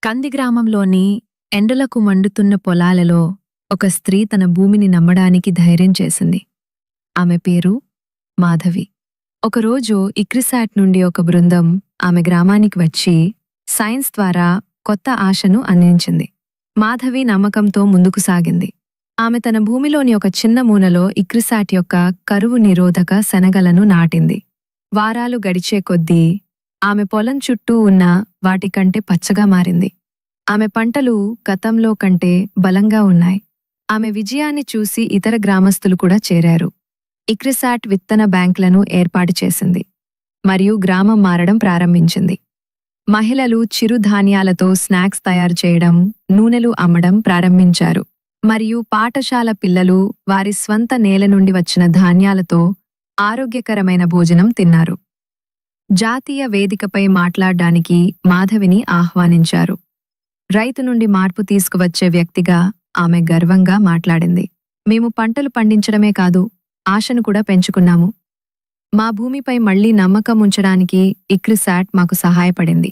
కంది గ్రామంలోని ఎండలకు మండుతున్న పొలాలలో ఒక స్త్రీ తన భూమిని నమ్మడానికి ధైర్యం చేసింది. ఆమె పేరు మాధవి. ఒకరోజు ఇక్రిసాట్ నుండి ఒక బృందం ఆమె గ్రామానికి వచ్చి సైన్స్ ద్వారా కొత్త ఆశను అందించింది. మాధవి నమ్మకంతో ముందుకు సాగింది. ఆమె తన భూమిలోని ఒక చిన్న మూలలో ఇక్రిసాట్ యొక్క కరువు నిరోధక శనగలను నాటింది. వారాలు గడిచే కొద్దీ ఆమె పొలం చుట్టూ ఉన్న వాటికంటే పచ్చగా మారింది. ఆమె పంటలు గతంలో కంటే బలంగా ఉన్నాయి. ఆమె విజయాన్ని చూసి ఇతర గ్రామస్తులు కూడా చేరారు. ఇక్రిసాట్ విత్తన బ్యాంకులను ఏర్పాటు చేసింది మరియు గ్రామం మారడం ప్రారంభించింది. మహిళలు చిరుధాన్యాలతో స్నాక్స్ తయారు చేయడం, నూనెలు అమ్మడం ప్రారంభించారు మరియు పాఠశాల పిల్లలు వారి స్వంత నేల నుండి వచ్చిన ధాన్యాలతో ఆరోగ్యకరమైన భోజనం తిన్నారు. జాతీయ వేదికపై మాట్లాడ్డానికి మాధవిని ఆహ్వానించారు. రైతు నుండి మార్పు తీసుకువచ్చే వ్యక్తిగా ఆమె గర్వంగా మాట్లాడింది. మేము పంటలు పండించడమే కాదు, ఆశను కూడా పెంచుకున్నాము. మా భూమిపై మళ్లీ నమ్మకం ఉంచడానికి ఇక్రిసాట్ మాకు సహాయపడింది.